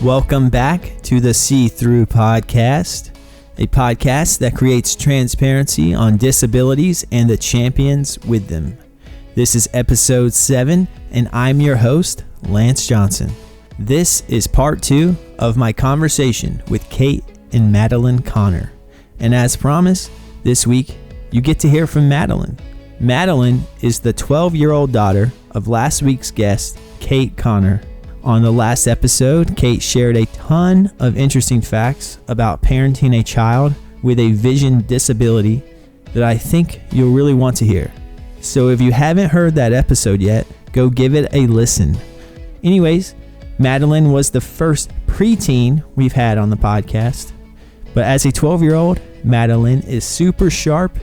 Welcome back to the See Through Podcast, a podcast that creates transparency on disabilities and the champions with them. This is episode 7, and I'm your host, Lance Johnson. This is part 2 of my conversation with Kate and Madeline Conner. And as promised, this week you get to hear from Madeline. Madeline is the 12-year-old daughter of last week's guest, Kate Conner. On the last episode, Kate shared a ton of interesting facts about parenting a child with a vision disability that I think you'll really want to hear. So if you haven't heard that episode yet, go give it a listen. Anyways, Madeline was the first preteen we've had on the podcast. But as a 12-year-old, Madeline is super sharp.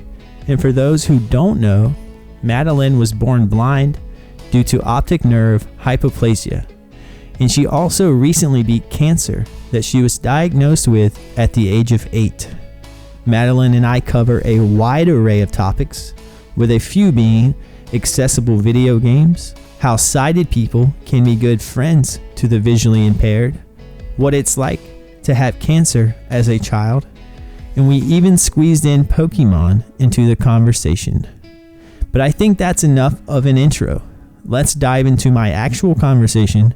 And for those who don't know, Madeline was born blind due to optic nerve hypoplasia. And she also recently beat cancer that she was diagnosed with at the age of 8. Madeline and I cover a wide array of topics, with a few being accessible video games, how sighted people can be good friends to the visually impaired, what it's like to have cancer as a child, and we even squeezed in Pokemon into the conversation. But I think that's enough of an intro. Let's dive into my actual conversation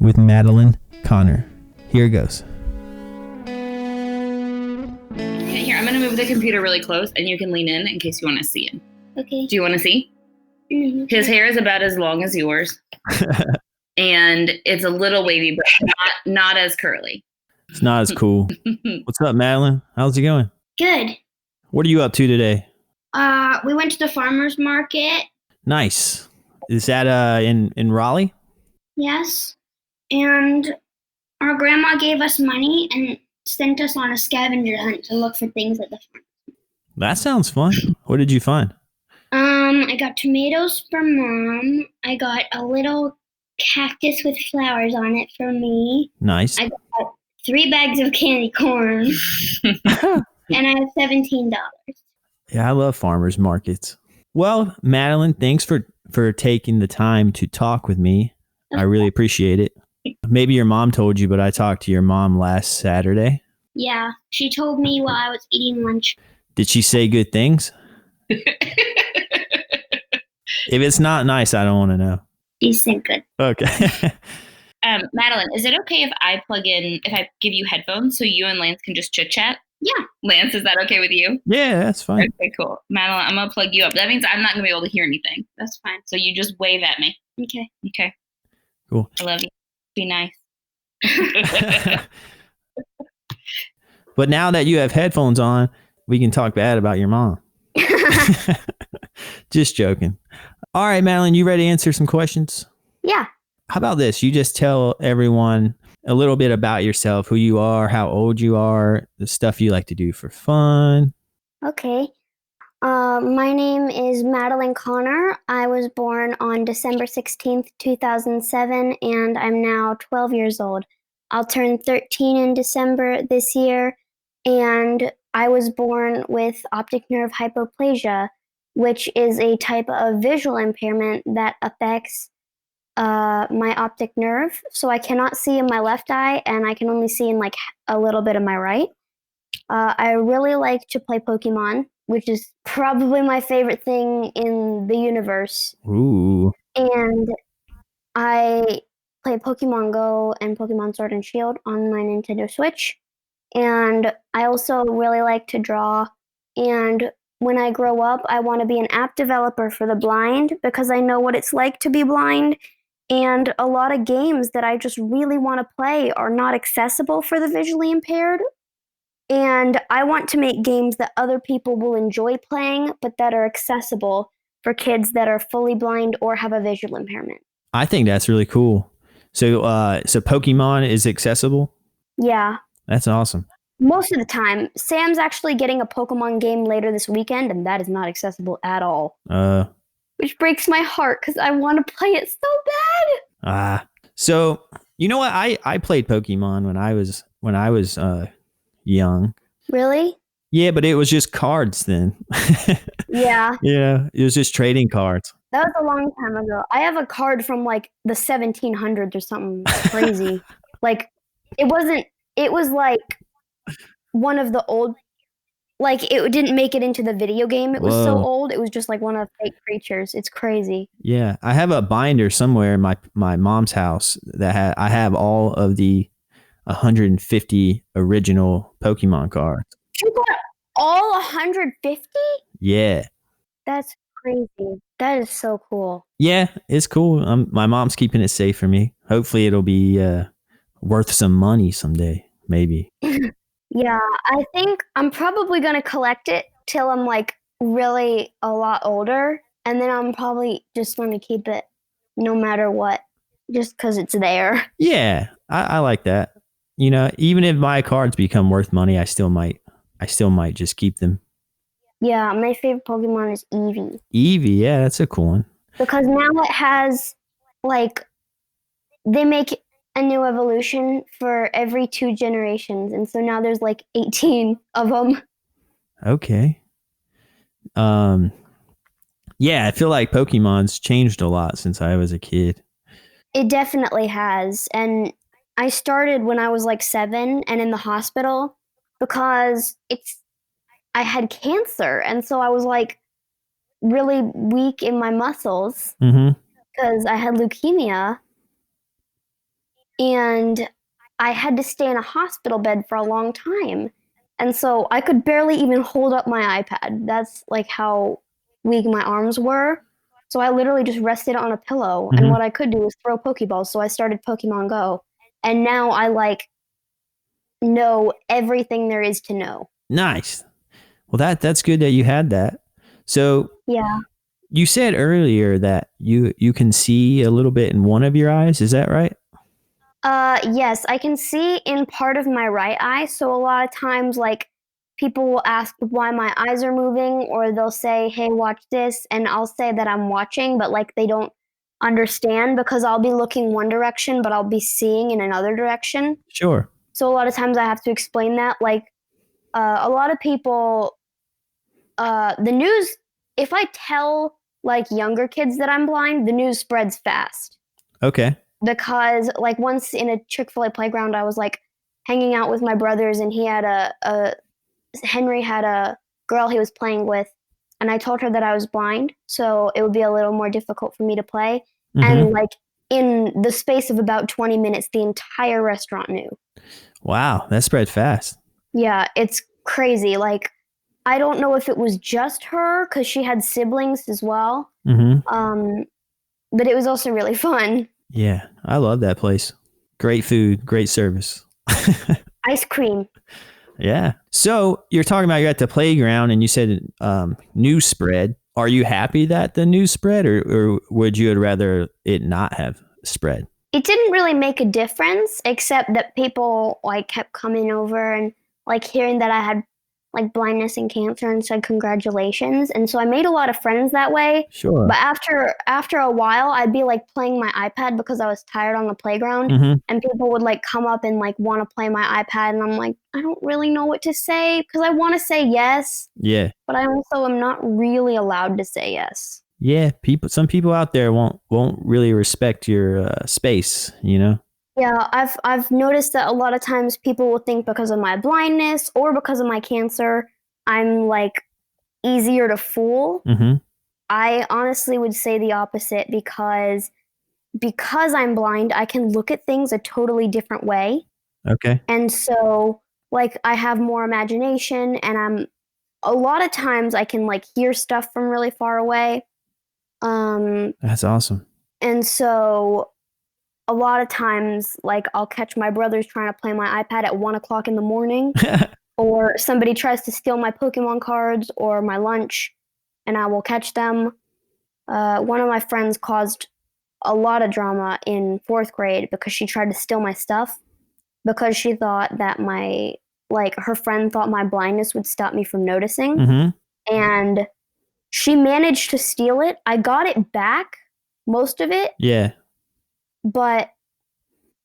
with Madeline Conner. Here it goes. Okay, here, I'm going to move the computer really close and you can lean in case you want to see him. Okay. Do you want to see? Mm-hmm. His hair is about as long as yours. And it's a little wavy, but not as curly. It's not as cool. What's up, Madeline? How's it going? Good. What are you up to today? We went to the farmer's market. Nice. Is that in Raleigh? Yes. And our grandma gave us money and sent us on a scavenger hunt to look for things at the farm. That sounds fun. What did you find? I got tomatoes for Mom. I got a little cactus with flowers on it for me. Nice. I got 3 bags of candy corn. And I have $17. Yeah, I love farmers markets. Well, Madeline, thanks for taking the time to talk with me. I really appreciate it. Maybe your mom told you, but I talked to your mom last Saturday. Yeah, she told me while I was eating lunch. Did she say good things? If it's not nice, I don't want to know. She said good. Okay. Madeline, is it okay if I give you headphones so you and Lance can just chit chat? Yeah. Lance, is that okay with you? Yeah, that's fine. Okay, cool. Madeline, I'm going to plug you up. That means I'm not going to be able to hear anything. That's fine. So you just wave at me. Okay. Okay. Cool. I love you. Be nice. But now that you have headphones on, we can talk bad about your mom. Just joking. All right, Madeline, you ready to answer some questions? Yeah. How about this? You just tell everyone a little bit about yourself, who you are, how old you are, the stuff you like to do for fun. Okay. My name is Madeline Conner. I was born on December 16th, 2007, and I'm now 12 years old. I'll turn 13 in December this year, and I was born with optic nerve hypoplasia, which is a type of visual impairment that affects my optic nerve. So I cannot see in my left eye, and I can only see in like a little bit of my right. I really like to play Pokemon, which is probably my favorite thing in the universe. Ooh. And I play Pokemon Go and Pokemon Sword and Shield on my Nintendo Switch. And I also really like to draw. And when I grow up, I want to be an app developer for the blind because I know what it's like to be blind. And a lot of games that I just really want to play are not accessible for the visually impaired. And I want to make games that other people will enjoy playing, but that are accessible for kids that are fully blind or have a visual impairment. I think that's really cool. So Pokemon is accessible? Yeah. That's awesome. Most of the time. Sam's actually getting a Pokemon game later this weekend, and that is not accessible at all. Which breaks my heart because I want to play it so bad. So you know what? I played Pokemon when I was young. Really? Yeah, but it was just cards then. Yeah. Yeah, it was just trading cards. That was a long time ago. I have a card from like the 1700s or something crazy. Like It was like one of the old, like it didn't make it into the video game. It was so Whoa. old. It was just like one of the fake creatures. It's crazy. Yeah, I have a binder somewhere in my mom's house that I have all of the 150 original Pokemon cards. You got all 150? Yeah. That's crazy. That is so cool. Yeah, it's cool. My mom's keeping it safe for me. Hopefully it'll be worth some money someday, maybe. Yeah, I think I'm probably going to collect it till I'm like really a lot older. And then I'm probably just going to keep it no matter what, just because it's there. Yeah, I like that. You know, even if my cards become worth money, I still might just keep them. Yeah, my favorite Pokemon is Eevee. Eevee, yeah, that's a cool one. Because now it has, like, they make a new evolution for every 2 generations. And so now there's like 18 of them. Okay. Yeah, I feel like Pokemon's changed a lot since I was a kid. It definitely has. And I started when I was like 7 and in the hospital because I had cancer. And so I was like really weak in my muscles because I had leukemia. And I had to stay in a hospital bed for a long time. And so I could barely even hold up my iPad. That's like how weak my arms were. So I literally just rested on a pillow. And what I could do was throw Pokeballs. So I started Pokemon Go. And now I like know everything there is to know. Nice. Well, that's good that you had that. So yeah, you said earlier that you can see a little bit in one of your eyes. Is that right? Yes, I can see in part of my right eye. So a lot of times, like, people will ask why my eyes are moving, or they'll say, hey, watch this. And I'll say that I'm watching, but like they don't understand because I'll be looking one direction, but I'll be seeing in another direction. Sure. So a lot of times I have to explain that. Like, a lot of people, the news, if I tell like younger kids that I'm blind, the news spreads fast. Okay. Because like once in a Chick-fil-A playground, I was like hanging out with my brothers, and Henry had a girl he was playing with, and I told her that I was blind, so it would be a little more difficult for me to play. And like in the space of about 20 minutes, the entire restaurant knew. Wow, that spread fast. Yeah, it's crazy. Like, I don't know if it was just her because she had siblings as well. But it was also really fun. Yeah, I love that place. Great food, great service. Ice cream. Yeah. So you're talking about you're at the playground and you said news spread. Are you happy that the news spread, or would you rather it not have spread? It didn't really make a difference, except that people like kept coming over and like hearing that I had like blindness and cancer and said congratulations. And so I made a lot of friends that way. Sure. But after a while, I'd be like playing my iPad because I was tired on the playground, and people would like come up and like want to play my iPad, and I'm like, I don't really know what to say because I want to say yes. Yeah. But I also am not really allowed to say yes. Yeah, some people out there won't really respect your space, you know? Yeah, I've noticed that a lot of times people will think because of my blindness or because of my cancer, I'm like easier to fool. I honestly would say the opposite because I'm blind, I can look at things a totally different way. Okay. And so like I have more imagination, and a lot of times I can like hear stuff from really far away. That's awesome. And so a lot of times, like, I'll catch my brothers trying to play my iPad at 1:00 in the morning, or somebody tries to steal my Pokemon cards or my lunch, and I will catch them. One of my friends caused a lot of drama in 4th grade because she tried to steal my stuff because she thought that her friend thought my blindness would stop me from noticing. And she managed to steal it. I got it back, most of it. Yeah. But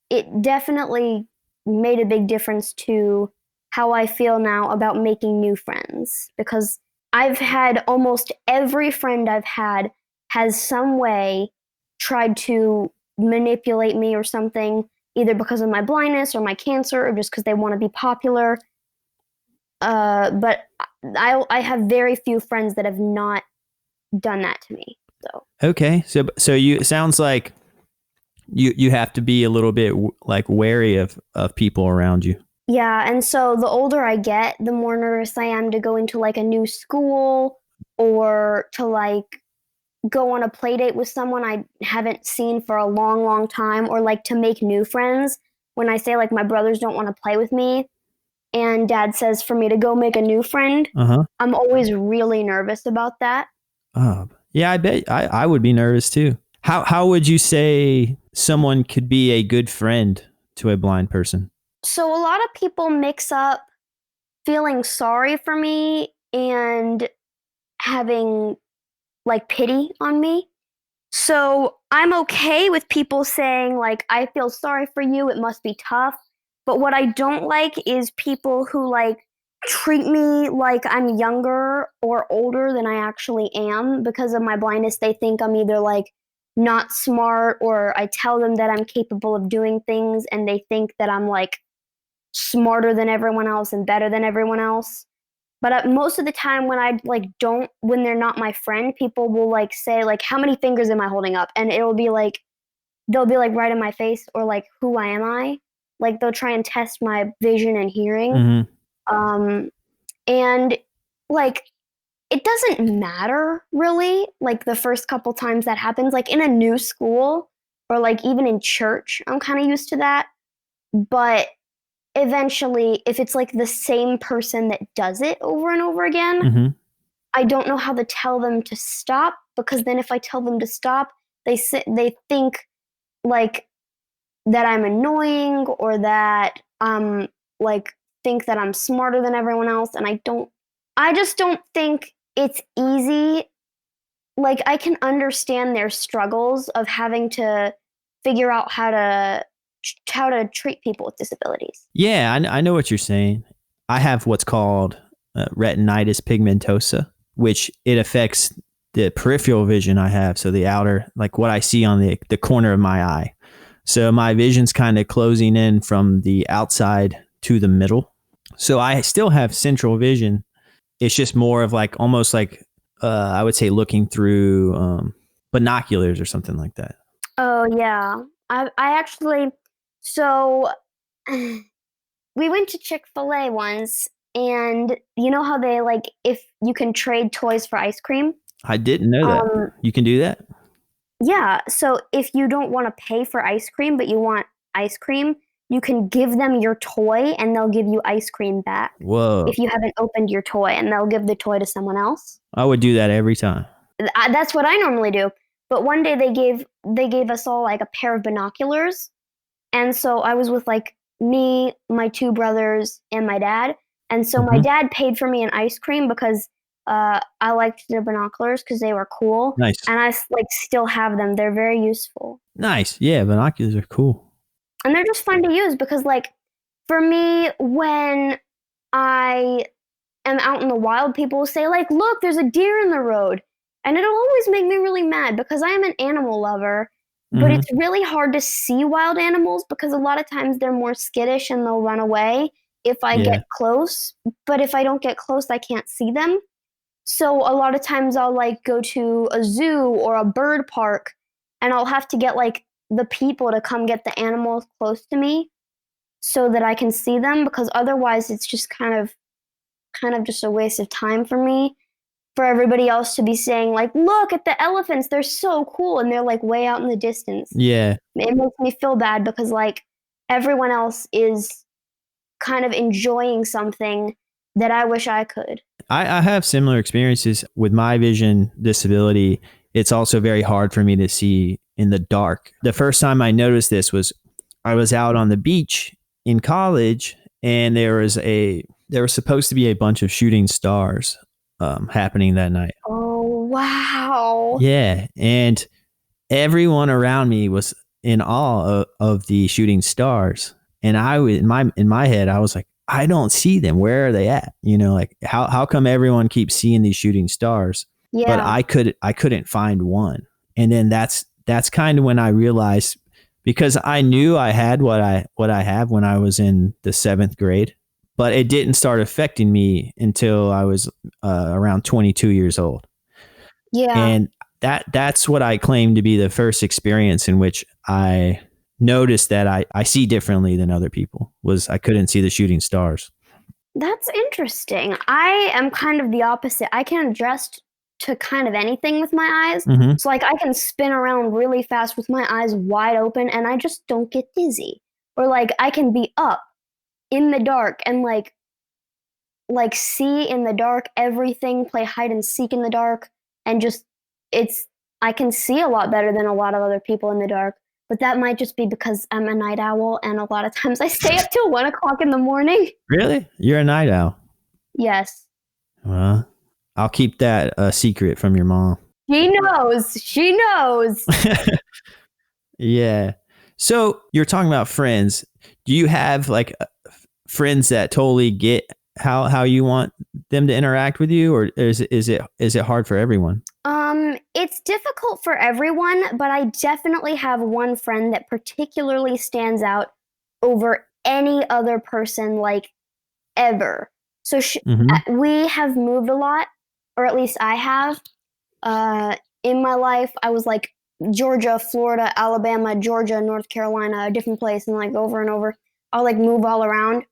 it definitely made a big difference to how I feel now about making new friends, because I've had almost every friend I've had has some way tried to manipulate me or something either because of my blindness or my cancer or just because they want to be popular. But I have very few friends that have not done that to me. So Okay. So it sounds like you have to be a little bit like wary of people around you. yeah, and so the older I get, the more nervous I am to go into like a new school or to like go on a play date with someone I haven't seen for a long, long time, or like to make new friends. When I say like my brothers don't want to play with me and dad says for me to go make a new friend, I'm always really nervous about that. Yeah, I bet I would be nervous too. How would you say someone could be a good friend to a blind person? So a lot of people mix up feeling sorry for me and having like pity on me. So I'm okay with people saying like, I feel sorry for you, it must be tough. But what I don't like is people who like treat me like I'm younger or older than I actually am because of my blindness. They think I'm either like not smart, or I tell them that I'm capable of doing things and they think that I'm like smarter than everyone else and better than everyone else. But most of the time when I like don't, when they're not my friend, people will like say like, how many fingers am I holding up? And it'll be like, they'll be like right in my face, or like, who am I? Like they'll try and test my vision and hearing. And like, it doesn't matter really. Like the first couple times that happens, like in a new school or like even in church, I'm kind of used to that. But eventually, if it's like the same person that does it over and over again, I don't know how to tell them to stop, because then if I tell them to stop, they think like that I'm annoying, or that like think that I'm smarter than everyone else, and I just don't think it's easy. Like I can understand their struggles of having to figure out how to treat people with disabilities. Yeah, I know what you're saying. I have what's called retinitis pigmentosa, which it affects the peripheral vision I have. So the outer, like what I see on the corner of my eye. So my vision's kind of closing in from the outside to the middle. So I still have central vision. It's just more of like almost like I would say looking through binoculars or something like that. Oh yeah, I actually. So we went to Chick-fil-A once, and you know how they like, if you can trade toys for ice cream? I didn't know that. You can do that? Yeah. So if you don't want to pay for ice cream, but you want ice cream, you can give them your toy and they'll give you ice cream back. Whoa. If you haven't opened your toy, and they'll give the toy to someone else. I would do that every time. That's what I normally do. But one day they gave us all like a pair of binoculars. And so I was with like me, my two brothers, and my dad. And so my dad paid for me an ice cream because I liked the binoculars because they were cool. Nice. And I like still have them. They're very useful. Nice. Yeah, binoculars are cool. And they're just fun to use because like for me, when I am out in the wild, people will say like, look, there's a deer in the road. And it'll always make me really mad because I am an animal lover. But it's really hard to see wild animals because a lot of times they're more skittish and they'll run away if I get close. But if I don't get close, I can't see them. So a lot of times I'll like go to a zoo or a bird park, and I'll have to get like the people to come get the animals close to me so that I can see them, because otherwise it's just kind of just a waste of time for me. For everybody else to be saying like, look at the elephants, they're so cool, and they're like way out in the distance. Yeah. It makes me feel bad because like everyone else is kind of enjoying something that I wish I could. I have similar experiences with my vision disability. It's also very hard for me to see in the dark. The first time I noticed this was I was out on the beach in college, and there was supposed to be a bunch of shooting stars happening that night. Oh, wow. Yeah. And everyone around me was in awe of the shooting stars. And I was in my head, I was like, I don't see them. Where are they at? You know, like how come everyone keeps seeing these shooting stars? Yeah. But I couldn't find one. And then that's kind of when I realized because I knew I had what I have when I was in the 7th grade, but it didn't start affecting me until I was around 22 years old. Yeah. And that's what I claim to be the first experience in which I noticed that I see differently than other people, was I couldn't see the shooting stars. That's interesting. I am kind of the opposite. I can adjust to kind of anything with my eyes. Mm-hmm. So like I can spin around really fast with my eyes wide open and I just don't get dizzy. Or like I can be up in the dark and like see in the dark everything, play hide and seek in the dark, and just I can see a lot better than a lot of other people in the dark. But that might just be because I'm a night owl and a lot of times I stay up till 1 o'clock in the morning. Really? You're a night owl? Yes. Well, I'll keep that a secret from your mom. She knows. She knows. Yeah. So you're talking about friends. Do you have like friends that totally get how you want them to interact with you, or is it hard for everyone? It's difficult for everyone, but I definitely have one friend that particularly stands out over any other person, like ever. So we have moved a lot, or at least I have. In my life, I was like Georgia, Florida, Alabama, Georgia, North Carolina, a different place, and like over and over. I'll like move all around.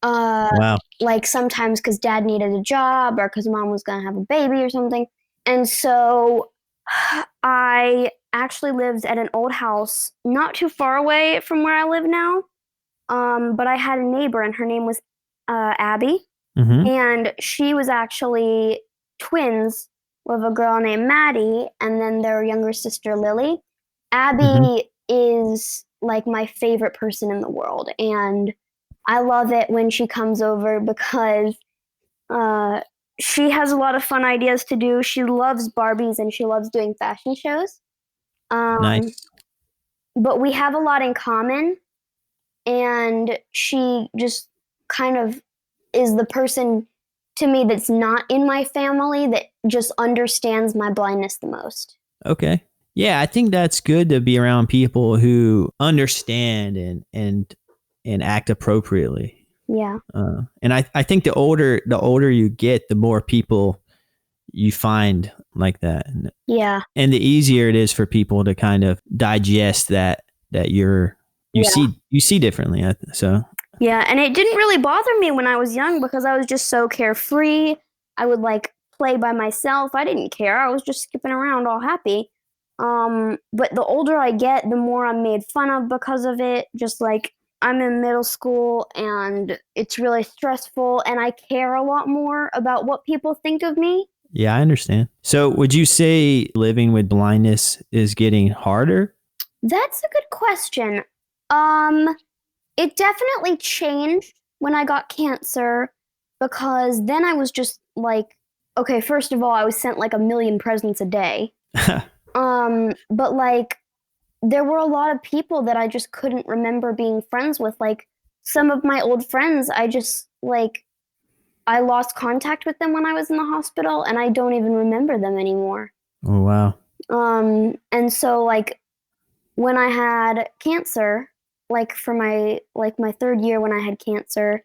Wow. Like sometimes because dad needed a job or because mom was going to have a baby or something. And so I actually lived at an old house not too far away from where I live now. But I had a neighbor and her name was Abby. Mm-hmm. And she was actually twins with a girl named Maddie and then their younger sister, Lily. Abby is like my favorite person in the world. And I love it when she comes over because she has a lot of fun ideas to do. She loves Barbies and she loves doing fashion shows. Nice. But we have a lot in common. And she just kind of is the person to me that's not in my family that just understands my blindness the most. Okay. Yeah, I think that's good to be around people who understand and act appropriately. Yeah. And I think the older you get, the more people you find like that. Yeah. And the easier it is for people to kind of digest that you see differently. So yeah, and it didn't really bother me when I was young because I was just so carefree. I would like play by myself. I didn't care. I was just skipping around all happy. But the older I get, the more I'm made fun of because of it. Just like I'm in middle school and it's really stressful and I care a lot more about what people think of me. Yeah, I understand. So would you say living with blindness is getting harder? That's a good question. It definitely changed when I got cancer because then I was just like, okay, first of all, I was sent like 1 million presents a day. But like there were a lot of people that I just couldn't remember being friends with. Like some of my old friends, I lost contact with them when I was in the hospital and I don't even remember them anymore. Oh, wow. And so like when I had cancer, like for my 3rd year when I had cancer,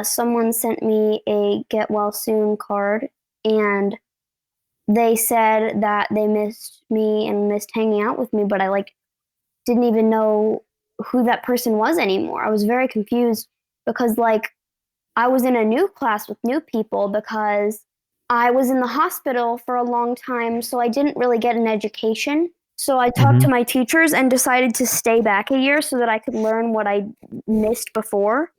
someone sent me a get well soon card and they said that they missed me and missed hanging out with me, but I like didn't even know who that person was anymore. I was very confused because like I was in a new class with new people because I was in the hospital for a long time, so I didn't really get an education. So I talked to my teachers and decided to stay back a year so that I could learn what I missed before.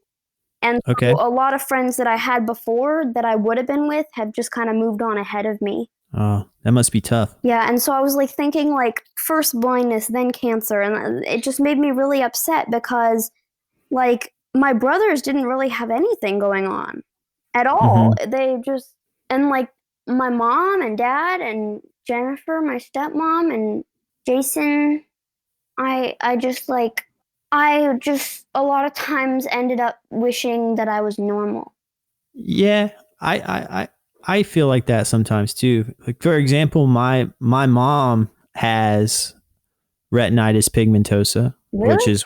And so a lot of friends that I had before that I would have been with have just kind of moved on ahead of me. Oh, that must be tough. Yeah, and so I was like thinking like first blindness, then cancer, and it just made me really upset because like my brothers didn't really have anything going on at all. They just, and like my mom and dad and Jennifer, my stepmom, and Jason, I just a lot of times ended up wishing that I was normal. Yeah, I feel like that sometimes too. Like for example, my mom has retinitis pigmentosa, which Really? is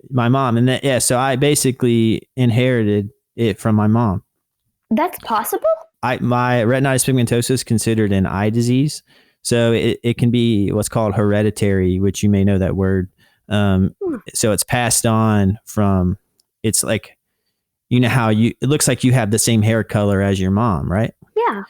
my mom. And so I basically inherited it from my mom. That's possible? My retinitis pigmentosa is considered an eye disease. So it can be what's called hereditary, which you may know that word. So it's passed on from, it's like, you know how it looks like you have the same hair color as your mom, right? Yeah.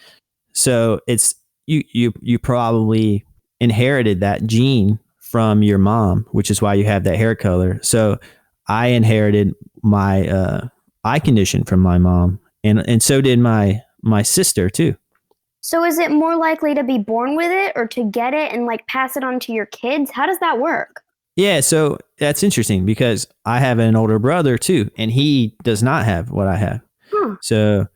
So it's, you probably inherited that gene from your mom, which is why you have that hair color. So I inherited my eye condition from my mom, and so did my sister too. So is it more likely to be born with it or to get it and like pass it on to your kids? How does that work? Yeah, so that's interesting because I have an older brother too, and he does not have what I have. Huh. So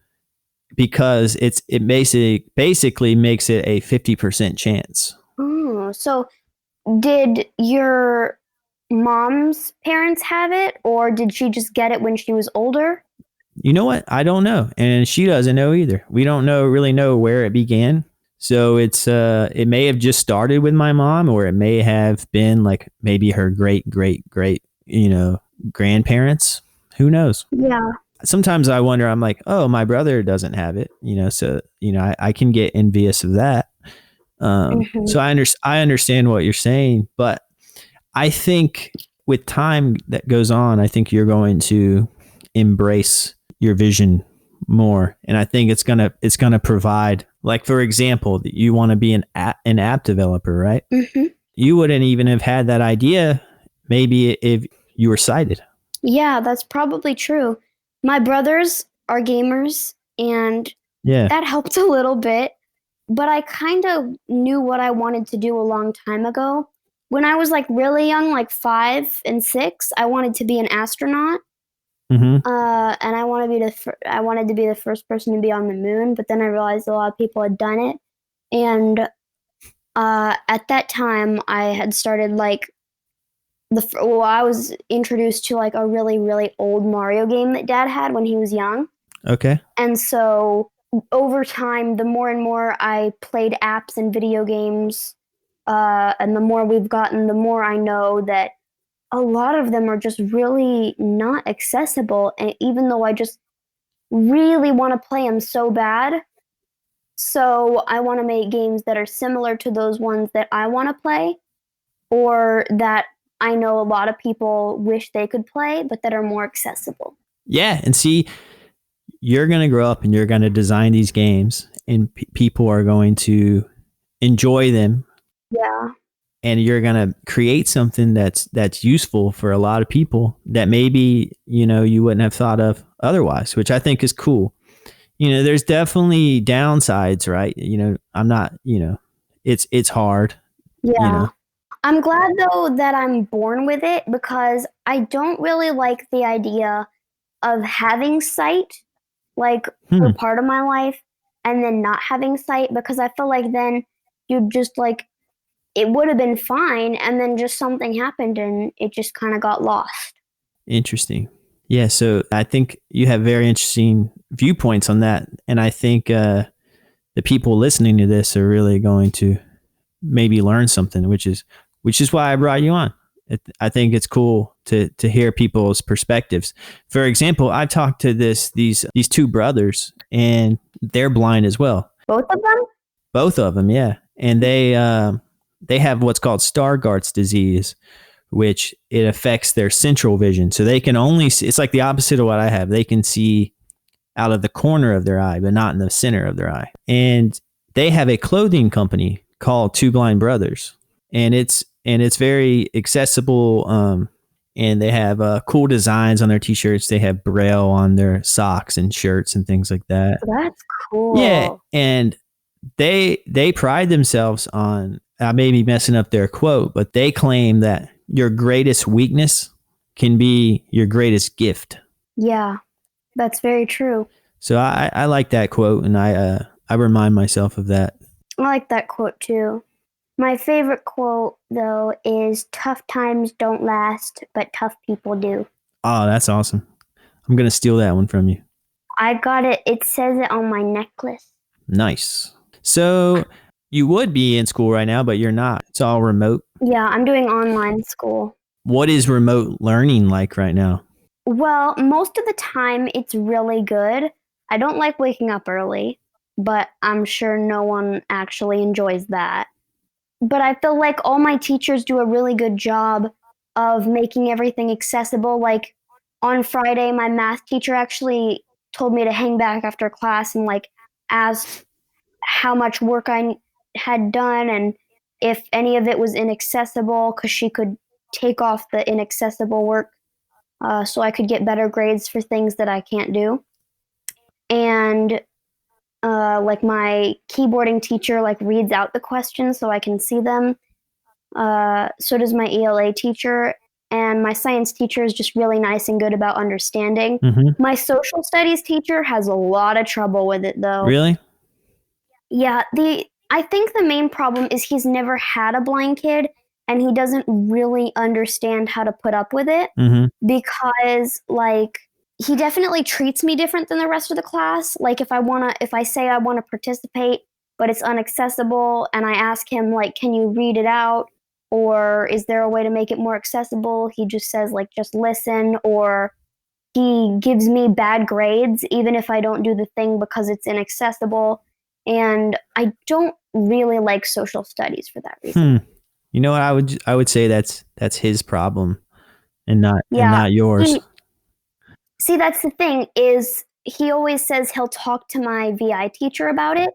because it basically makes it a 50% chance. Oh, so did your mom's parents have it, or did she just get it when she was older? You know what? I don't know, and she doesn't know either. We don't really know where it began. So it may have just started with my mom, or it may have been like maybe her great grandparents. Who knows? Yeah. Sometimes I wonder. I'm like, oh, my brother doesn't have it, so I can get envious of that. So I understand what you're saying, but I think with time that goes on, I think you're going to embrace your vision more, and I think it's gonna provide. Like, for example, you want to be an app developer, right? Mm-hmm. You wouldn't even have had that idea maybe if you were sighted. Yeah, that's probably true. My brothers are gamers, and Yeah. that helped a little bit. But I kind of knew what I wanted to do a long time ago. When I was like really young, like 5 and 6, I wanted to be an astronaut. Mm-hmm. And I wanted to be the first person to be on the moon. But then I realized a lot of people had done it, and at that time, I had started like I was introduced to like a really really old Mario game that Dad had when he was young. Okay. And so over time, the more and more I played apps and video games, and the more we've gotten, the more I know that a lot of them are just really not accessible. And even though I just really want to play them so bad, so I want to make games that are similar to those ones that I want to play, or that I know a lot of people wish they could play, but that are more accessible. Yeah, and see, you're going to grow up and you're going to design these games, and people are going to enjoy them. Yeah. And you're going to create something that's useful for a lot of people that maybe, you wouldn't have thought of otherwise, which I think is cool. There's definitely downsides, right? I'm not, it's hard. Yeah. I'm glad though that I'm born with it, because I don't really like the idea of having sight like for part of my life and then not having sight, because I feel like then you'd just like, it would have been fine and then just something happened and it just kind of got lost. Interesting. Yeah, so I think you have very interesting viewpoints on that, and I think the people listening to this are really going to maybe learn something, which is why I brought you on. I think it's cool to hear people's perspectives. For example, I talked to these two brothers, and they're blind as well. Both of them? Both of them, yeah. And they have what's called Stargardt's disease, which it affects their central vision. So they can only see, it's like the opposite of what I have. They can see out of the corner of their eye, but not in the center of their eye. And they have a clothing company called Two Blind Brothers, and it's very accessible. And they have cool designs on their t-shirts. They have Braille on their socks and shirts and things like that. That's cool. Yeah, and they pride themselves on, I may be messing up their quote, but they claim that your greatest weakness can be your greatest gift. Yeah, that's very true. So I like that quote, and I remind myself of that. I like that quote too. My favorite quote, though, is tough times don't last, but tough people do. Oh, that's awesome. I'm going to steal that one from you. I got it. It says it on my necklace. Nice. So you would be in school right now, but you're not. It's all remote. Yeah, I'm doing online school. What is remote learning like right now? Well, most of the time it's really good. I don't like waking up early, but I'm sure no one actually enjoys that. But I feel like all my teachers do a really good job of making everything accessible. Like on Friday, my math teacher actually told me to hang back after class and like asked how much work I had done and if any of it was inaccessible because she could take off the inaccessible work so I could get better grades for things that I can't do. And like my keyboarding teacher like reads out the questions so I can see them. So does my ELA teacher, and my science teacher is just really nice and good about understanding. Mm-hmm. My social studies teacher has a lot of trouble with it though. Really? Yeah, I think the main problem is he's never had a blind kid and he doesn't really understand how to put up with it because like he definitely treats me different than the rest of the class. Like if I say I want to participate but it's inaccessible and I ask him like can you read it out or is there a way to make it more accessible? He just says like just listen, or he gives me bad grades even if I don't do the thing because it's inaccessible. And I don't really like social studies for that reason. You know what? I would say that's his problem and not yours. See, that's the thing is he always says he'll talk to my VI teacher about it.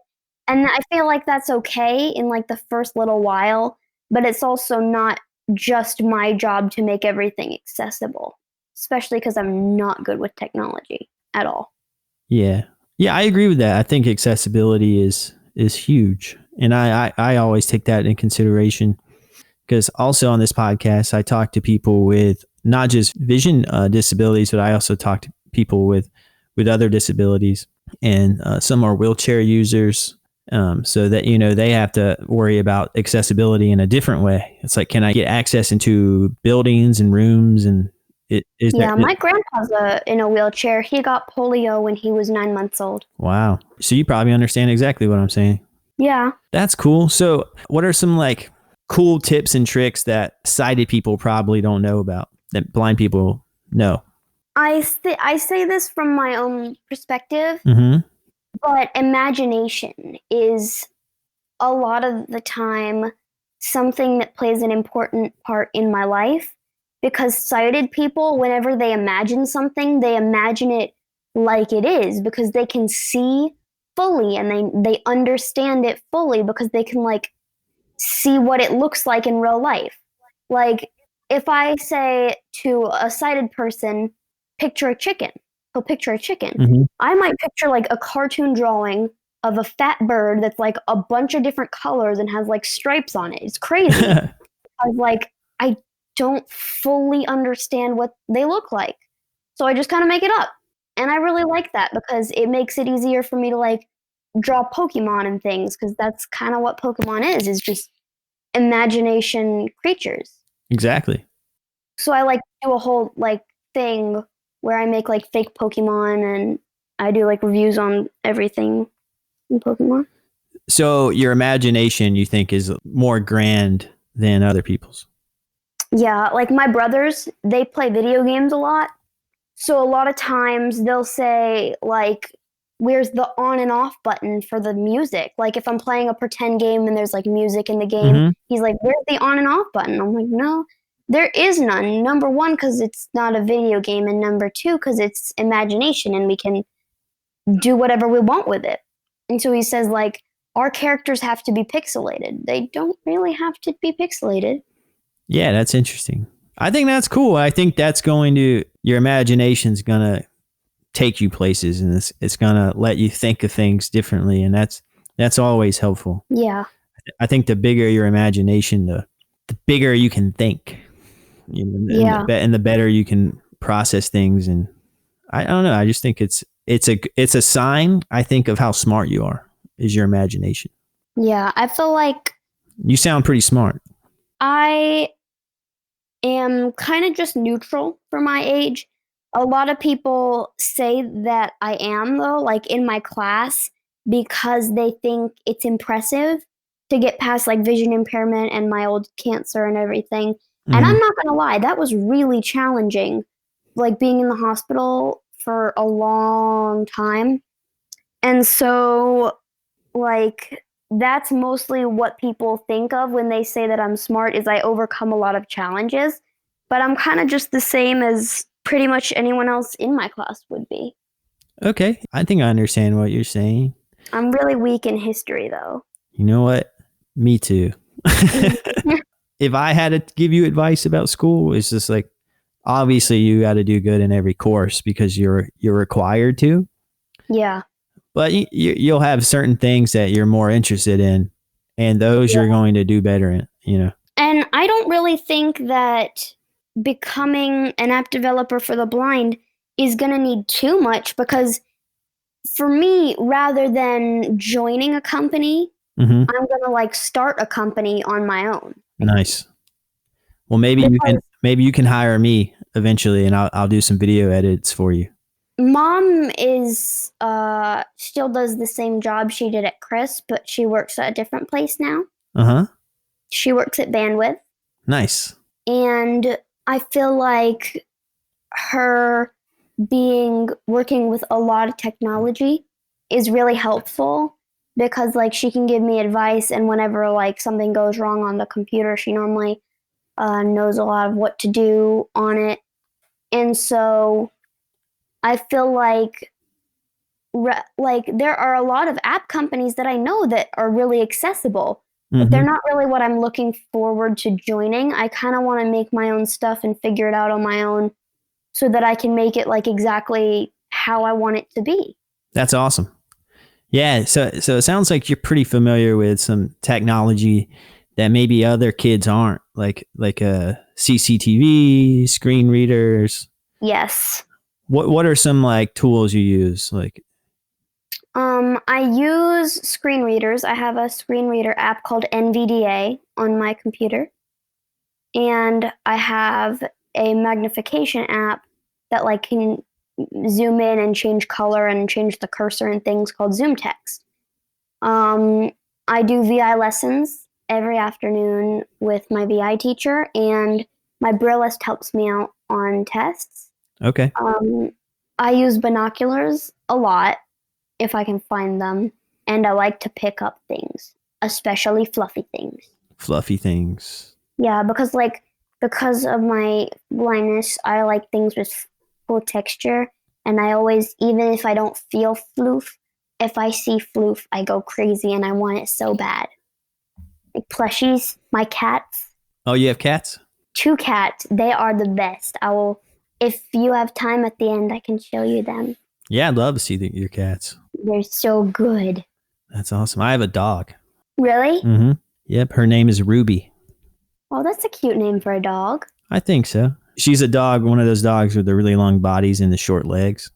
And I feel like that's okay in like the first little while, but it's also not just my job to make everything accessible, especially because I'm not good with technology at all. Yeah. Yeah, I agree with that. I think accessibility is huge. And I always take that in consideration because also on this podcast, I talk to people with not just vision disabilities, but I also talk to people with other disabilities, and some are wheelchair users. So that, they have to worry about accessibility in a different way. It's like, can I get access into buildings and rooms? And my grandpa's in a wheelchair. He got polio when he was 9 months old. Wow. So you probably understand exactly what I'm saying. Yeah. That's cool. So what are some like cool tips and tricks that sighted people probably don't know about that blind people know? I say this from my own perspective, but imagination is a lot of the time something that plays an important part in my life, because sighted people, whenever they imagine something, they imagine it like it is because they can see fully and they understand it fully because they can like see what it looks like in real life. Like if I say to a sighted person, picture a chicken, he'll picture a chicken. I might picture like a cartoon drawing of a fat bird that's like a bunch of different colors and has like stripes on it. It's crazy. I was like, I don't fully understand what they look like. So I just kind of make it up. And I really like that because it makes it easier for me to like draw Pokemon and things, because that's kind of what Pokemon is just imagination creatures. Exactly. So I like do a whole like thing where I make like fake Pokemon and I do like reviews on everything in Pokemon. So your imagination, you think, is more grand than other people's? Yeah, like my brothers, they play video games a lot. So a lot of times they'll say like, where's the on and off button for the music? Like if I'm playing a pretend game and there's like music in the game, he's like, where's the on and off button? I'm like, no, there is none. Number one, because it's not a video game. And number two, because it's imagination and we can do whatever we want with it. And so he says like, our characters have to be pixelated. They don't really have to be pixelated. Yeah, that's interesting. I think that's cool. I think that's your imagination's going to take you places, and it's going to let you think of things differently. And that's always helpful. Yeah. I think the bigger your imagination, the bigger you can think, and the better you can process things. And I don't know. I just think it's a sign, I think, of how smart you are, is your imagination. Yeah. I feel like you sound pretty smart. I am kind of just neutral for my age. A lot of people say that I am, though, like in my class, because they think it's impressive to get past like vision impairment and my old cancer and everything. And I'm not going to lie, that was really challenging, like being in the hospital for a long time. And so, like, that's mostly what people think of when they say that I'm smart, is I overcome a lot of challenges. But I'm kind of just the same as pretty much anyone else in my class would be. Okay. I think I understand what you're saying. I'm really weak in history, though. You know what? Me too. If I had to give you advice about school, it's just like, obviously you got to do good in every course because you're required to. Yeah. But you'll have certain things that you're more interested in, and those you're going to do better in, you know. And I don't really think that becoming an app developer for the blind is going to need too much, because for me, rather than joining a company, I'm going to like start a company on my own. Nice. Well, maybe you can hire me eventually, and I'll do some video edits for you. Mom is still does the same job she did at Chris, but she works at a different place now. She works at Bandwidth. Nice. And I feel like her working with a lot of technology is really helpful, because like she can give me advice, and whenever like something goes wrong on the computer, she normally knows a lot of what to do on it. And so I feel like there are a lot of app companies that I know that are really accessible, but they're not really what I'm looking forward to joining. I kind of want to make my own stuff and figure it out on my own, so that I can make it like exactly how I want it to be. That's awesome. Yeah, so it sounds like you're pretty familiar with some technology that maybe other kids aren't, like CCTV, screen readers. Yes. What are some like tools you use? Like, I use screen readers. I have a screen reader app called NVDA on my computer, and I have a magnification app that like can zoom in and change color and change the cursor and things, called Zoom Text. I do VI lessons every afternoon with my VI teacher, and my Braillist helps me out on tests. Okay. I use binoculars a lot if I can find them, and I like to pick up things, especially fluffy things. Fluffy things. Yeah, because of my blindness, I like things with full texture, and I always, even if I don't feel floof, if I see floof, I go crazy and I want it so bad. Like plushies, my cats. Oh, you have cats? 2 cats. They are the best. If you have time at the end, I can show you them. Yeah, I'd love to see your cats. They're so good. That's awesome. I have a dog. Really? Mm-hmm. Yep, her name is Ruby. Oh, that's a cute name for a dog. I think so. She's a dog, one of those dogs with the really long bodies and the short legs.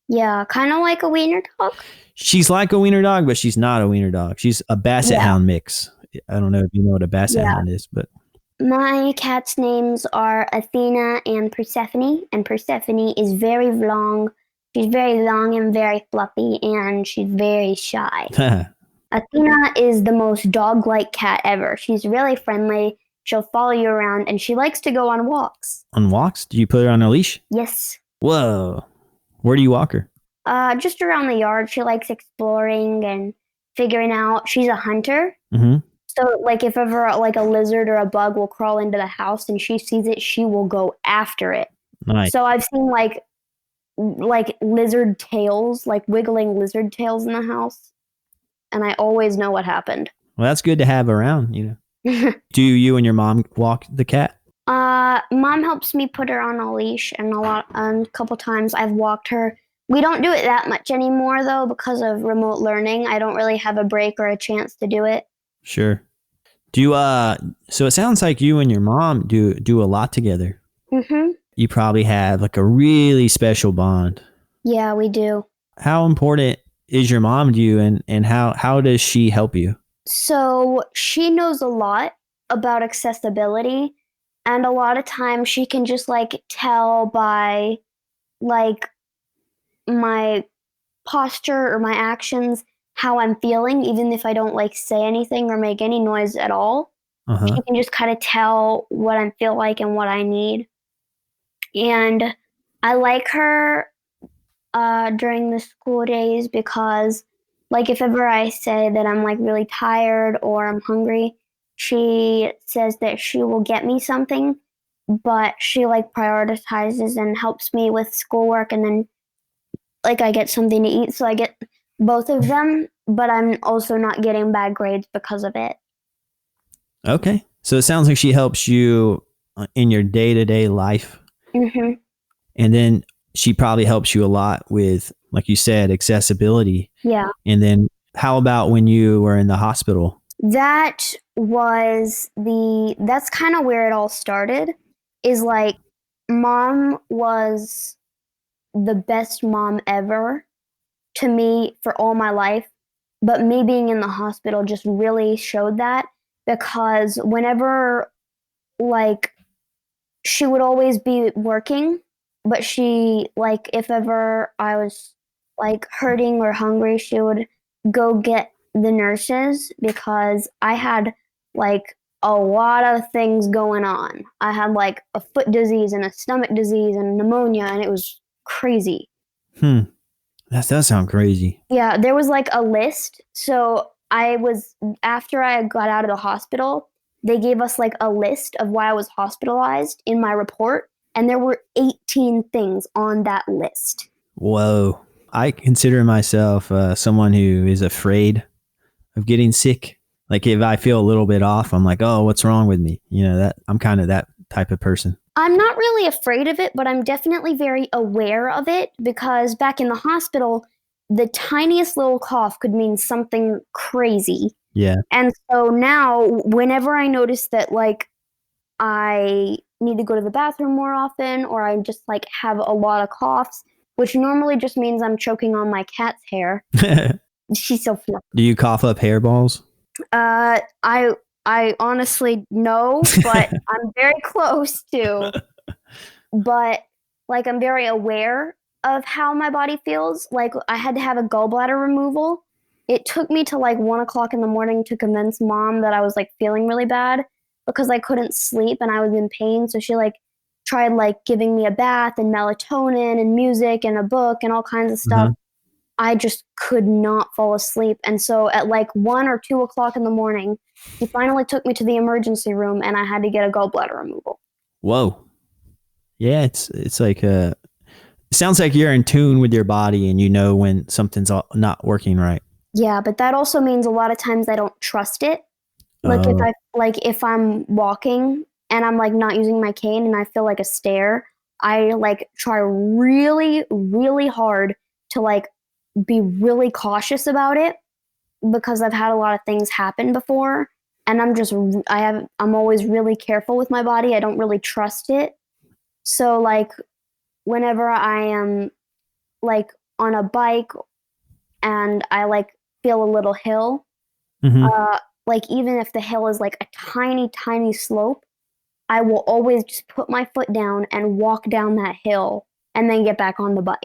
Yeah, kind of like a wiener dog. She's like a wiener dog, but she's not a wiener dog. She's a basset hound mix. I don't know if you know what a basset hound is, but... My cats' names are Athena and Persephone is very long. She's very long and very fluffy, and she's very shy. Athena is the most dog-like cat ever. She's really friendly. She'll follow you around, and she likes to go on walks. On walks? Do you put her on a leash? Yes. Whoa. Where do you walk her? Just around the yard. She likes exploring and figuring out. She's a hunter. So, like, if ever like a lizard or a bug will crawl into the house and she sees it, she will go after it. Nice. So I've seen like lizard tails, like wiggling lizard tails in the house, and I always know what happened. Well, that's good to have around, you know. Do you and your mom walk the cat? Mom helps me put her on a leash, and a couple times I've walked her. We don't do it that much anymore though, because of remote learning. I don't really have a break or a chance to do it. Sure. Do you, so it sounds like you and your mom do a lot together. You probably have like a really special bond. Yeah, we do. How important is your mom to you, and how does she help you? So she knows a lot about accessibility, and a lot of times she can just like tell by like my posture or my actions how I'm feeling, even if I don't like say anything or make any noise at all. Uh-huh. She can just kind of tell what I feel like and what I need. And I like her during the school days because, like, if ever I say that I'm like really tired or I'm hungry, she says that she will get me something, but she like prioritizes and helps me with schoolwork, and then like I get something to eat, so I get both of them, but I'm also not getting bad grades because of it. Okay. So it sounds like she helps you in your day-to-day life. Mm-hmm. And then she probably helps you a lot with, like you said, accessibility. Yeah. And then how about when you were in the hospital? That's kind of where it all started, is like mom was the best mom ever to me for all my life. But me being in the hospital just really showed that, because whenever, like, she would always be working, but she, like, if ever I was like hurting or hungry, she would go get the nurses, because I had like a lot of things going on. I had like a foot disease and a stomach disease and pneumonia, and it was crazy. That does sound crazy. Yeah, there was like a list. So after I got out of the hospital, they gave us like a list of why I was hospitalized in my report, and there were 18 things on that list. Whoa. I consider myself someone who is afraid of getting sick. Like if I feel a little bit off, I'm like, oh, what's wrong with me? That I'm kind of that type of person. I'm not really afraid of it, but I'm definitely very aware of it, because back in the hospital, the tiniest little cough could mean something crazy. Yeah. And so now, whenever I notice that, like, I need to go to the bathroom more often, or I just like have a lot of coughs, which normally just means I'm choking on my cat's hair. She's so fluffy. Do you cough up hairballs? I honestly no, but I'm very close to. But like I'm very aware of how my body feels. Like I had to have a gallbladder removal. It took me to like 1 o'clock in the morning to convince mom that I was like feeling really bad, because I couldn't sleep and I was in pain. So she like tried like giving me a bath and melatonin and music and a book and all kinds of stuff. I just could not fall asleep. And so at like 1 or 2 o'clock in the morning, she finally took me to the emergency room, and I had to get a gallbladder removal. Whoa. Yeah, it's like it sounds like you're in tune with your body and you know when something's not working right. Yeah, but that also means a lot of times I don't trust it. Like if I'm walking and I'm like not using my cane and I feel like a stare, I like try really, really hard to like be really cautious about it, because I've had a lot of things happen before, and I'm always really careful with my body. I don't really trust it. So like whenever I am like on a bike and I like feel a little hill, like even if the hill is like a tiny, tiny slope, I will always just put my foot down and walk down that hill and then get back on the bike.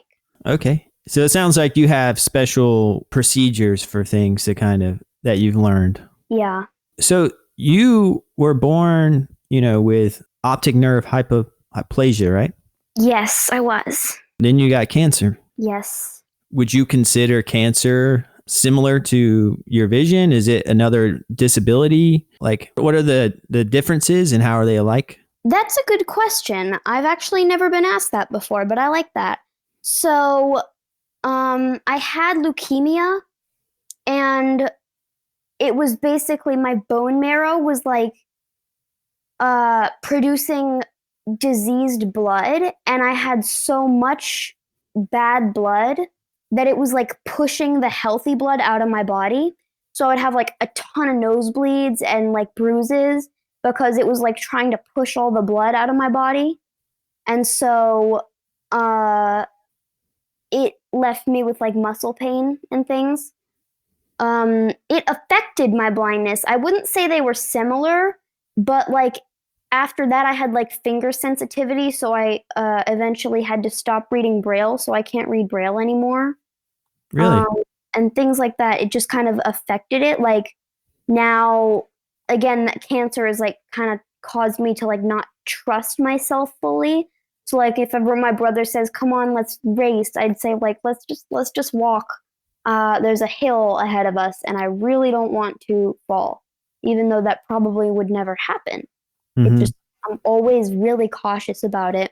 Okay. So it sounds like you have special procedures for things that you've learned. Yeah. So you were born, with optic nerve hypoplasia, right? Yes, I was. Then you got cancer. Yes. Would you consider cancer similar to your vision? Is it another disability? Like, what are the differences and how are they alike? That's a good question. I've actually never been asked that before, but I like that. So, I had leukemia, and it was basically my bone marrow was like producing diseased blood, and I had so much bad blood that it was like pushing the healthy blood out of my body. So I would have like a ton of nosebleeds and like bruises, because it was like trying to push all the blood out of my body. And so it left me with like muscle pain and things. It affected my blindness. I wouldn't say they were similar, but like after that I had like finger sensitivity, so I eventually had to stop reading Braille, so I can't read Braille anymore. Really? And things like that. It just kind of affected it. Like now again, that cancer is like kind of caused me to like not trust myself fully. So like if ever my brother says, "Come on, let's race," I'd say like, let's just walk. There's a hill ahead of us, and I really don't want to fall, even though that probably would never happen. Mm-hmm. I'm always really cautious about it.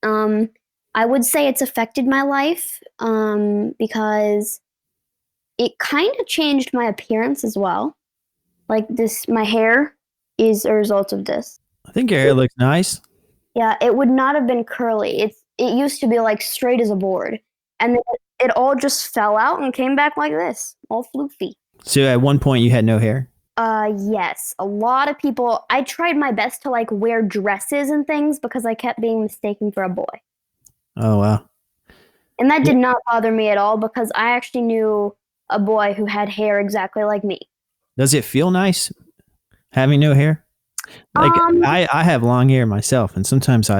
I would say it's affected my life because it kind of changed my appearance as well. Like my hair is a result of this. I think your hair looks nice. Yeah, it would not have been curly. It used to be like straight as a board, and then it all just fell out and came back like this, all floofy. So at one point you had no hair? Yes. A lot of people. I tried my best to like wear dresses and things because I kept being mistaken for a boy. Oh wow. And that did not bother me at all because I actually knew a boy who had hair exactly like me. Does it feel nice having no hair? Like I have long hair myself, and sometimes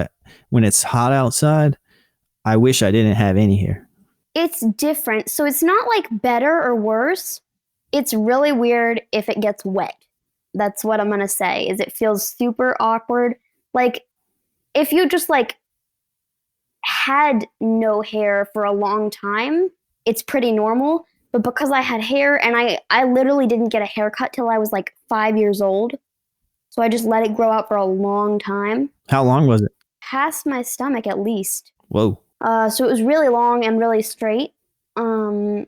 when it's hot outside, I wish I didn't have any hair. It's different. So it's not like better or worse. It's really weird if it gets wet. That's what I'm going to say, is it feels super awkward. Like if you just like had no hair for a long time, it's pretty normal. But because I had hair and I literally didn't get a haircut till I was like 5 years old. So I just let it grow out for a long time. How long was it? Past my stomach at least. Whoa. So it was really long and really straight. I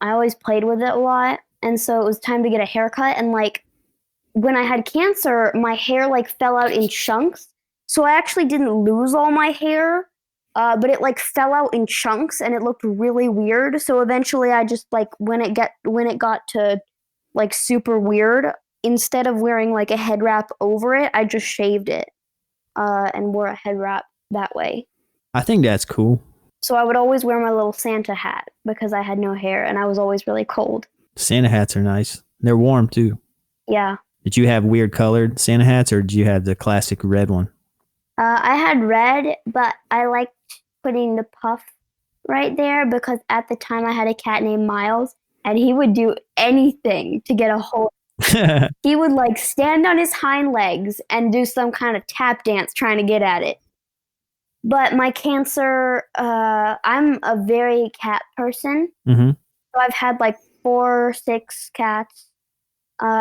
always played with it a lot. And so it was time to get a haircut. And like when I had cancer, my hair like fell out in chunks. So I actually didn't lose all my hair, but it like fell out in chunks and it looked really weird. So eventually I just like when it got to like super weird, instead of wearing like a head wrap over it, I just shaved it and wore a head wrap that way. I think that's cool. So I would always wear my little Santa hat because I had no hair and I was always really cold. Santa hats are nice. They're warm too. Yeah. Did you have weird colored Santa hats, or did you have the classic red one? I had red, but I liked putting the puff right there because at the time I had a cat named Miles and he would do anything to get a hold. He would like stand on his hind legs and do some kind of tap dance trying to get at it. But my cancer, I'm a very cat person. Mm-hmm. So I've had like 4 or 6 cats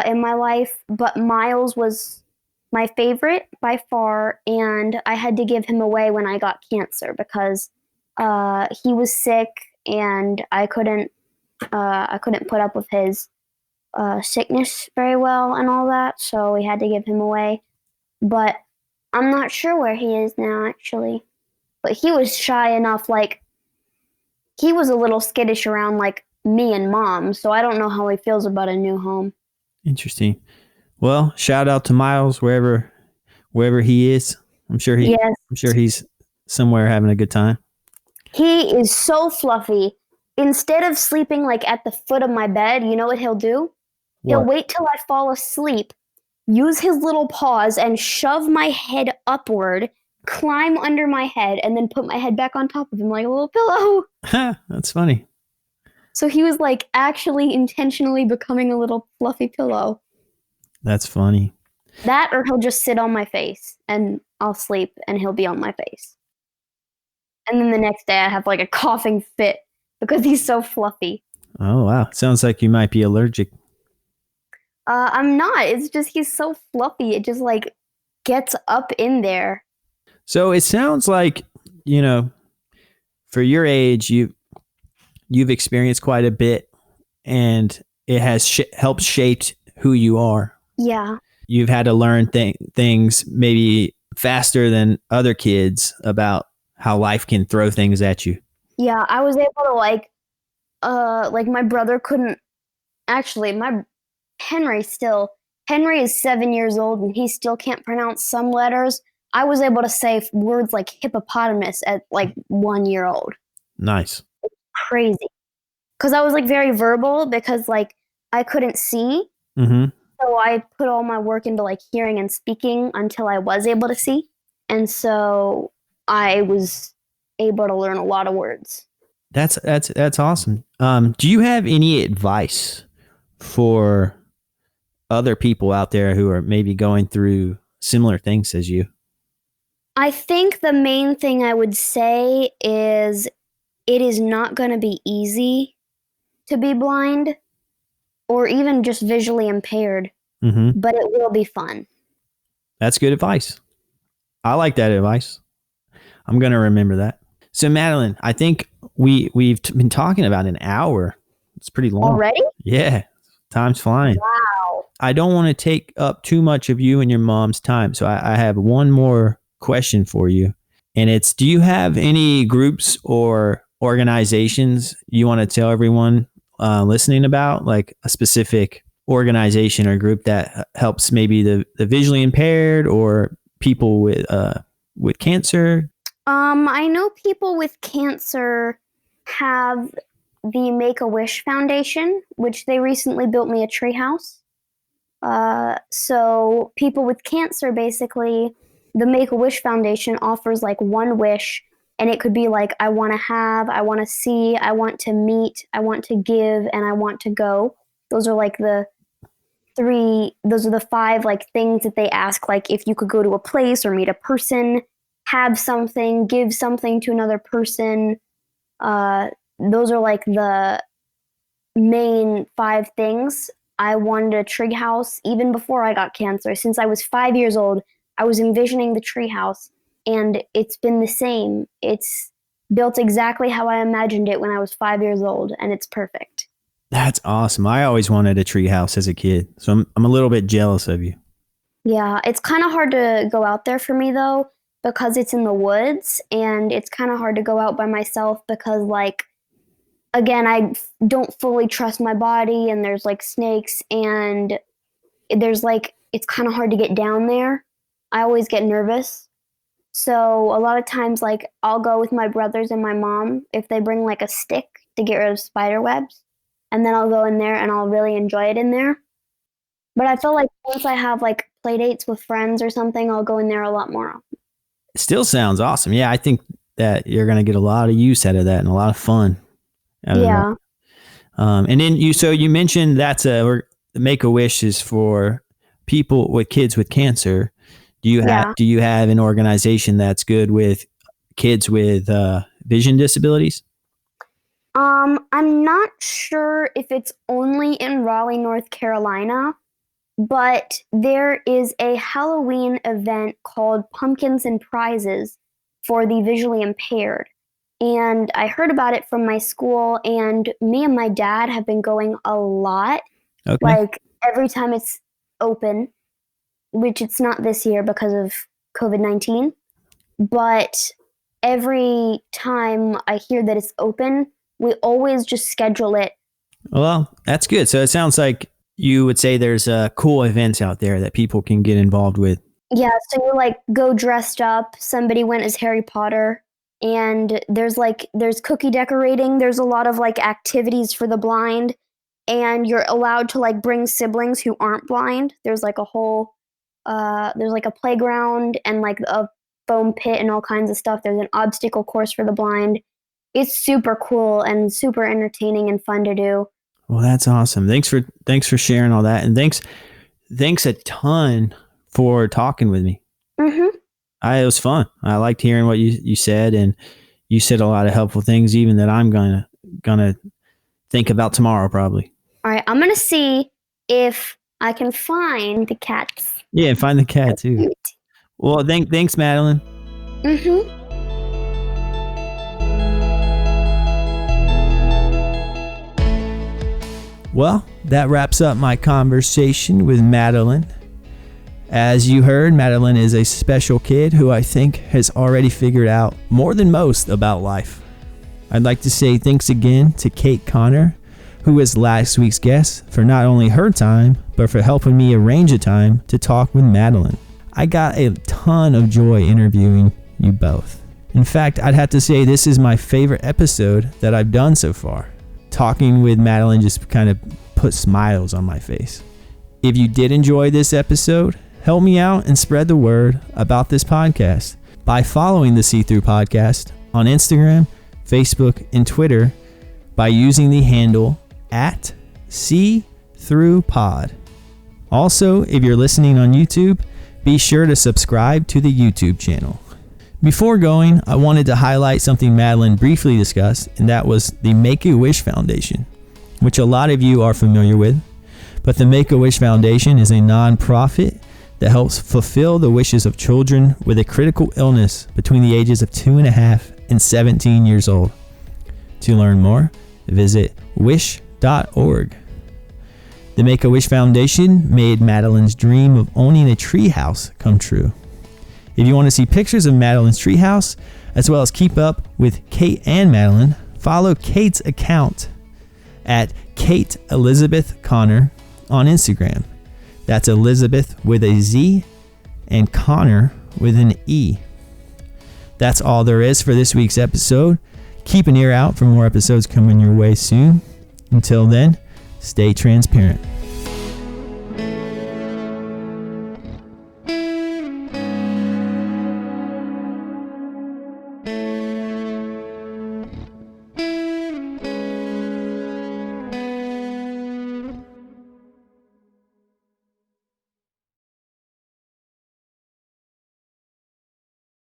in my life, but Miles was my favorite by far, and I had to give him away when I got cancer because he was sick and I couldn't put up with his sickness very well and all that, so we had to give him away. But I'm not sure where he is now, actually. But he was shy enough, like, he was a little skittish around, like, me and Mom, so I don't know how he feels about a new home. Interesting. Well, shout out to Miles wherever he is. I'm sure he's somewhere having a good time. He is so fluffy. Instead of sleeping, like, at the foot of my bed, you know what he'll do? He'll wait till I fall asleep, use his little paws, and shove my head upward, climb under my head, and then put my head back on top of him like a little pillow. That's funny. So he was like actually intentionally becoming a little fluffy pillow. That's funny. That, or he'll just sit on my face and I'll sleep and he'll be on my face. And then the next day I have like a coughing fit because he's so fluffy. Oh, wow. Sounds like you might be allergic. I'm not. It's just he's so fluffy. It just like gets up in there. So it sounds like, you know, for your age, you've experienced quite a bit, and it has helped shape who you are. Yeah. You've had to learn things maybe faster than other kids about how life can throw things at you. Yeah, I was able to like my brother couldn't actually. Henry is 7 years old and he still can't pronounce some letters. I was able to say words like hippopotamus at like 1 year old. Nice. Crazy. Because I was like very verbal because like I couldn't see. Mm-hmm. So I put all my work into like hearing and speaking until I was able to see. And so I was able to learn a lot of words. That's awesome. Do you have any advice for other people out there who are maybe going through similar things as you? I think the main thing I would say is it is not going to be easy to be blind or even just visually impaired, but it will be fun. That's good advice. I like that advice. I'm going to remember that. So Madeline, I think we've been talking about an hour. It's pretty long. Already? Yeah. Time's flying. Wow. I don't want to take up too much of you and your mom's time. So I have one more question for you. And it's, do you have any groups or organizations you want to tell everyone listening about, like a specific organization or group that helps maybe the visually impaired or people with cancer? I know people with cancer have the Make-A-Wish Foundation, which they recently built me a treehouse. So people with cancer, basically, the Make-A-Wish Foundation offers like one wish, and it could be like, I want to have, I want to see, I want to meet, I want to give, and I want to go. Those are like the five like things that they ask, like if you could go to a place or meet a person, have something, give something to another person. Those are like the main 5 things. I wanted a tree house even before I got cancer. Since I was 5 years old, I was envisioning the tree house, and it's been the same. It's built exactly how I imagined it when I was 5 years old, and it's perfect. That's awesome. I always wanted a tree house as a kid, so I'm a little bit jealous of you. Yeah, it's kind of hard to go out there for me though, because it's in the woods, and it's kind of hard to go out by myself because, like, again, I don't fully trust my body, and there's like snakes, and there's like, it's kind of hard to get down there. I always get nervous. So a lot of times, like, I'll go with my brothers and my mom if they bring like a stick to get rid of spider webs, and then I'll go in there and I'll really enjoy it in there. But I feel like once I have like play dates with friends or something, I'll go in there a lot more. It still sounds awesome. Yeah, I think that you're going to get a lot of use out of that and a lot of fun. Yeah. And then you mentioned the Make-A-Wish is for people with kids with cancer. Do you have an organization that's good with kids with vision disabilities? I'm not sure if it's only in Raleigh, North Carolina, but there is a Halloween event called Pumpkins and Prizes for the visually impaired. And I heard about it from my school, and me and my dad have been going a lot. Okay. Like every time it's open, which it's not this year because of COVID-19, but every time I hear that it's open, we always just schedule it. Well, that's good. So it sounds like you would say there's cool events out there that people can get involved with. Yeah, so you like go dressed up. Somebody went as Harry Potter. And there's cookie decorating. There's a lot of like activities for the blind, and you're allowed to like bring siblings who aren't blind. There's like a whole, there's like a playground and like a foam pit and all kinds of stuff. There's an obstacle course for the blind. It's super cool and super entertaining and fun to do. Well, that's awesome. Thanks for sharing all that, and thanks a ton for talking with me. Mm-hmm. It was fun. I liked hearing what you said, and you said a lot of helpful things, even that I'm gonna think about tomorrow probably. All right, I'm gonna see if I can find the cats. Yeah, find the cat too. Well, thanks, Madeline. Mm-hmm. Well, that wraps up my conversation with Madeline. As you heard, Madeline is a special kid who I think has already figured out more than most about life. I'd like to say thanks again to Kate Conner, who was last week's guest, for not only her time, but for helping me arrange a time to talk with Madeline. I got a ton of joy interviewing you both. In fact, I'd have to say this is my favorite episode that I've done so far. Talking with Madeline just kind of put smiles on my face. If you did enjoy this episode, help me out and spread the word about this podcast by following the See-Through Podcast on Instagram, Facebook, and Twitter by using the handle @SeeThroughPod. Also, if you're listening on YouTube, be sure to subscribe to the YouTube channel. Before going, I wanted to highlight something Madeline briefly discussed, and that was the Make-A-Wish Foundation, which a lot of you are familiar with. But the Make-A-Wish Foundation is a non-profit that helps fulfill the wishes of children with a critical illness between the ages of 2.5 and 17 years old. To learn more, visit wish.org. The Make-A-Wish Foundation made Madeline's dream of owning a treehouse come true. If you want to see pictures of Madeline's treehouse, as well as keep up with Kate and Madeline, follow Kate's account at Kate Elizabeth Conner on Instagram. That's Elizabeth with a Z and Conner with an E. That's all there is for this week's episode. Keep an ear out for more episodes coming your way soon. Until then, stay transparent.